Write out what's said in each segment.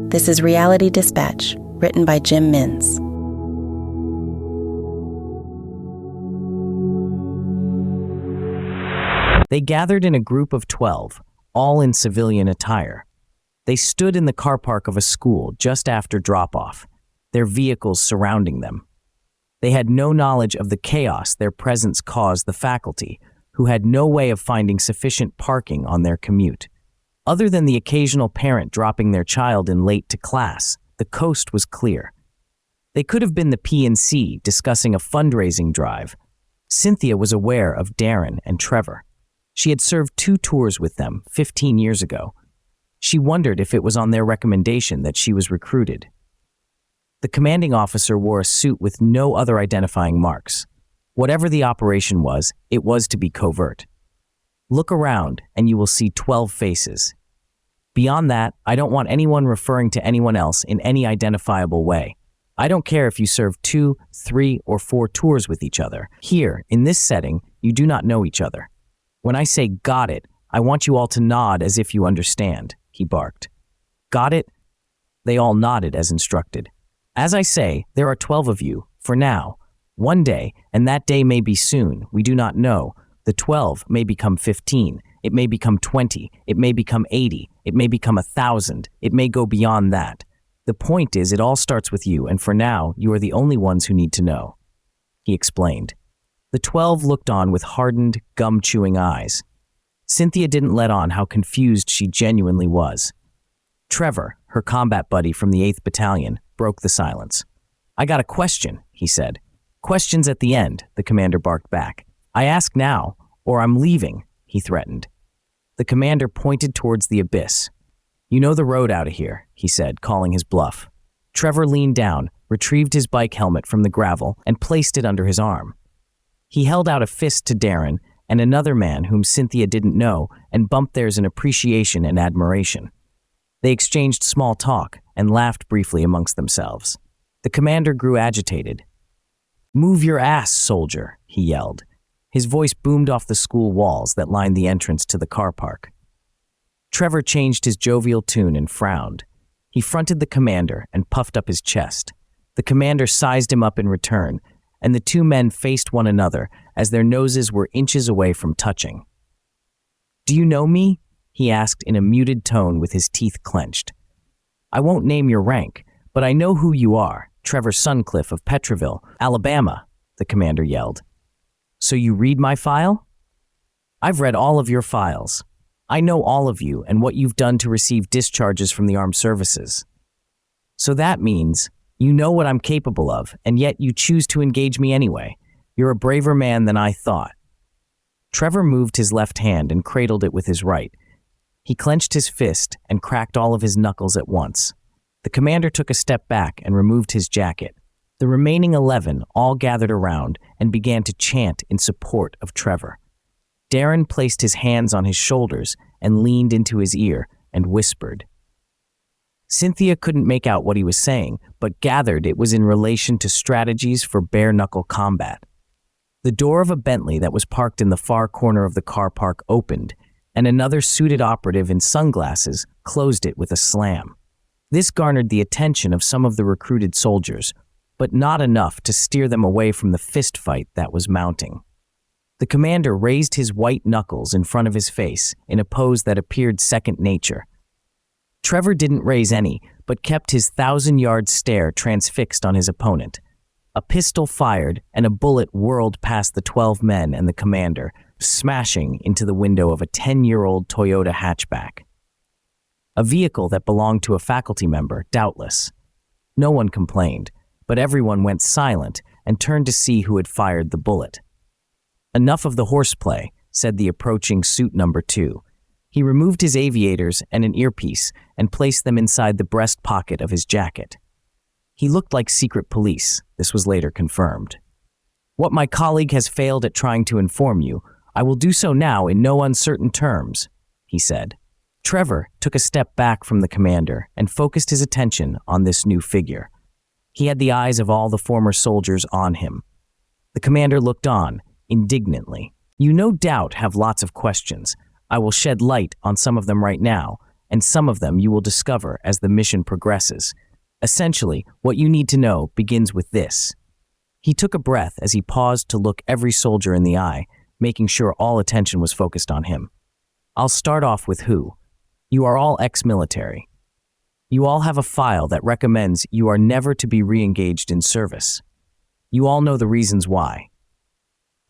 This is Reality Dispatch, written by Jim Minns. They gathered in a group of 12, all in civilian attire. They stood in the car park of a school just after drop-off, their vehicles surrounding them. They had no knowledge of the chaos their presence caused the faculty, who had no way of finding sufficient parking on their commute. Other than the occasional parent dropping their child in late to class, the coast was clear. They could have been the P&C discussing a fundraising drive. Cynthia was aware of Darren and Trevor. She had served 2 tours with them 15 years ago. She wondered if it was on their recommendation that she was recruited. The commanding officer wore a suit with no other identifying marks. Whatever the operation was, it was to be covert. Look around and you will see 12 faces. Beyond that, I don't want anyone referring to anyone else in any identifiable way. I don't care if you serve 2, 3, or 4 tours with each other. Here, in this setting, you do not know each other. When I say got it, I want you all to nod as if you understand, he barked. Got it? They all nodded as instructed. As I say, there are 12 of you, for now. One day, and that day may be soon, we do not know. The 12 may become 15, it may become 20, it may become 80, it may become 1,000, it may go beyond that. The point is, it all starts with you, and for now, you are the only ones who need to know, he explained. The 12 looked on with hardened, gum-chewing eyes. Cynthia didn't let on how confused she genuinely was. Trevor, her combat buddy from the 8th Battalion, broke the silence. I got a question, he said. Questions at the end, the commander barked back. I ask now, or I'm leaving, he threatened. The commander pointed towards the abyss. You know the road out of here, he said, calling his bluff. Trevor leaned down, retrieved his bike helmet from the gravel, and placed it under his arm. He held out a fist to Darren and another man whom Cynthia didn't know and bumped theirs in appreciation and admiration. They exchanged small talk and laughed briefly amongst themselves. The commander grew agitated. Move your ass, soldier, he yelled. His voice boomed off the school walls that lined the entrance to the car park. Trevor changed his jovial tune and frowned. He fronted the commander and puffed up his chest. The commander sized him up in return, and the 2 men faced one another as their noses were inches away from touching. Do you know me? He asked in a muted tone with his teeth clenched. I won't name your rank, but I know who you are, Trevor Suncliffe of Petroville, Alabama, the commander yelled. So you read my file? I've read all of your files. I know all of you and what you've done to receive discharges from the armed services. So that means you know what I'm capable of, and yet you choose to engage me anyway. You're a braver man than I thought. Trevor moved his left hand and cradled it with his right. He clenched his fist and cracked all of his knuckles at once. The commander took a step back and removed his jacket. The remaining 11 all gathered around and began to chant in support of Trevor. Darren placed his hands on his shoulders and leaned into his ear and whispered. Cynthia couldn't make out what he was saying, but gathered it was in relation to strategies for bare-knuckle combat. The door of a Bentley that was parked in the far corner of the car park opened, and another suited operative in sunglasses closed it with a slam. This garnered the attention of some of the recruited soldiers, but not enough to steer them away from the fist fight that was mounting. The commander raised his white knuckles in front of his face in a pose that appeared second nature. Trevor didn't raise any, but kept his 1,000-yard stare transfixed on his opponent. A pistol fired, and a bullet whirled past the 12 men and the commander, smashing into the window of a 10-year-old Toyota hatchback. A vehicle that belonged to a faculty member, doubtless. No one complained, but everyone went silent and turned to see who had fired the bullet. Enough of the horseplay, said the approaching suit number 2. He removed his aviators and an earpiece and placed them inside the breast pocket of his jacket. He looked like secret police, this was later confirmed. What my colleague has failed at trying to inform you, I will do so now in no uncertain terms, he said. Trevor took a step back from the commander and focused his attention on this new figure. He had the eyes of all the former soldiers on him. The commander looked on, indignantly. You no doubt have lots of questions. I will shed light on some of them right now, and some of them you will discover as the mission progresses. Essentially, what you need to know begins with this. He took a breath as he paused to look every soldier in the eye, making sure all attention was focused on him. I'll start off with who. You are all ex-military. You all have a file that recommends you are never to be re-engaged in service. You all know the reasons why.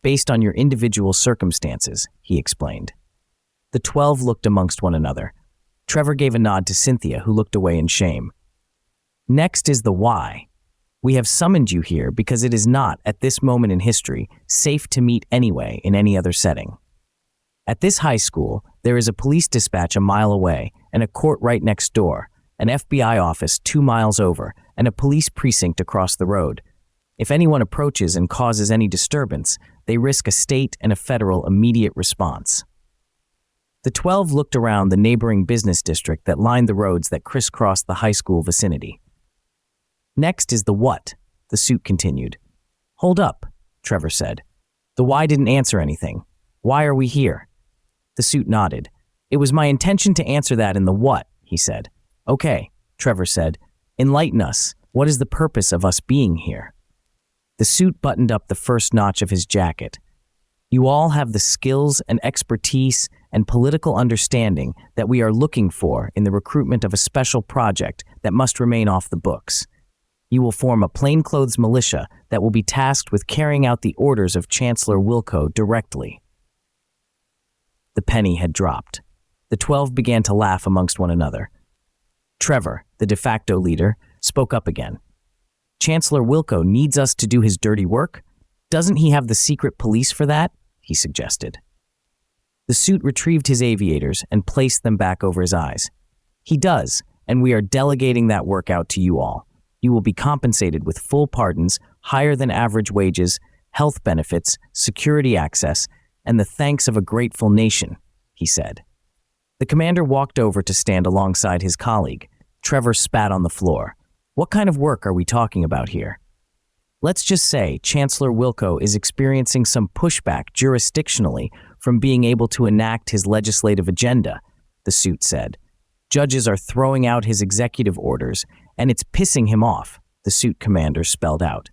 Based on your individual circumstances, he explained. The 12 looked amongst one another. Trevor gave a nod to Cynthia, who looked away in shame. Next is the why. We have summoned you here because it is not, at this moment in history, safe to meet anyway in any other setting. At this high school, there is a police dispatch a mile away and a court right next door, an FBI office 2 miles over, and a police precinct across the road. If anyone approaches and causes any disturbance, they risk a state and a federal immediate response. The 12 looked around the neighboring business district that lined the roads that crisscrossed the high school vicinity. Next is the what, the suit continued. Hold up, Trevor said. The why didn't answer anything. Why are we here? The suit nodded. It was my intention to answer that in the what, he said. Okay, Trevor said. Enlighten us. What is the purpose of us being here? The suit buttoned up the first notch of his jacket. You all have the skills and expertise and political understanding that we are looking for in the recruitment of a special project that must remain off the books. You will form a plainclothes militia that will be tasked with carrying out the orders of Chancellor Wilco directly. The penny had dropped. The 12 began to laugh amongst one another. Trevor, the de facto leader, spoke up again. Chancellor Wilco needs us to do his dirty work? Doesn't he have the secret police for that? He suggested. The suit retrieved his aviators and placed them back over his eyes. He does, and we are delegating that work out to you all. You will be compensated with full pardons, higher than average wages, health benefits, security access, and the thanks of a grateful nation, he said. The commander walked over to stand alongside his colleague. Trevor spat on the floor. What kind of work are we talking about here? Let's just say Chancellor Wilco is experiencing some pushback jurisdictionally from being able to enact his legislative agenda, the suit said. Judges are throwing out his executive orders, and it's pissing him off, the suit commander spelled out.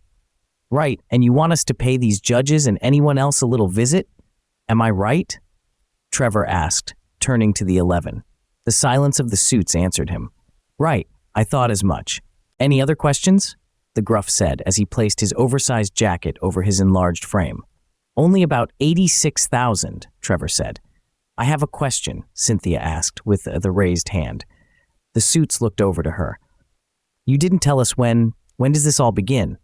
Right, and you want us to pay these judges and anyone else a little visit? Am I right? Trevor asked, turning to the 11. The silence of the suits answered him. Right, I thought as much. Any other questions? The gruff said as he placed his oversized jacket over his enlarged frame. Only about 86,000, Trevor said. I have a question, Cynthia asked with the raised hand. The suits looked over to her. You didn't tell us when does this all begin?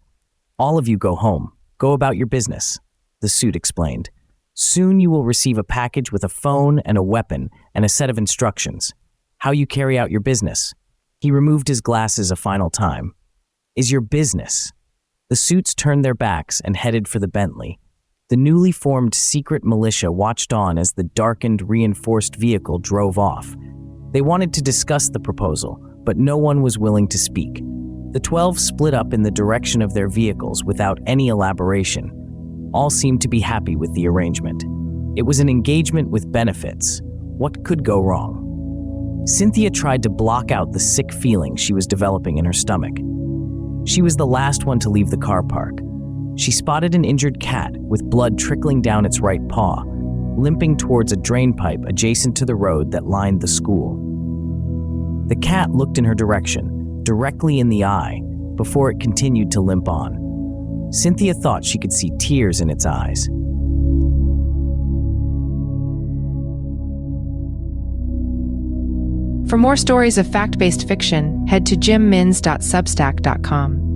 All of you go home. Go about your business, the suit explained. Soon you will receive a package with a phone and a weapon and a set of instructions. How you carry out your business. He removed his glasses a final time. Is your business. The suits turned their backs and headed for the Bentley. The newly formed secret militia watched on as the darkened, reinforced vehicle drove off. They wanted to discuss the proposal, but no one was willing to speak. The 12 split up in the direction of their vehicles without any elaboration. All seemed to be happy with the arrangement. It was an engagement with benefits. What could go wrong? Cynthia tried to block out the sick feeling she was developing in her stomach. She was the last one to leave the car park. She spotted an injured cat with blood trickling down its right paw, limping towards a drain pipe adjacent to the road that lined the school. The cat looked in her direction, directly in the eye, before it continued to limp on. Cynthia thought she could see tears in its eyes. For more stories of fact-based fiction, head to jimmins.substack.com.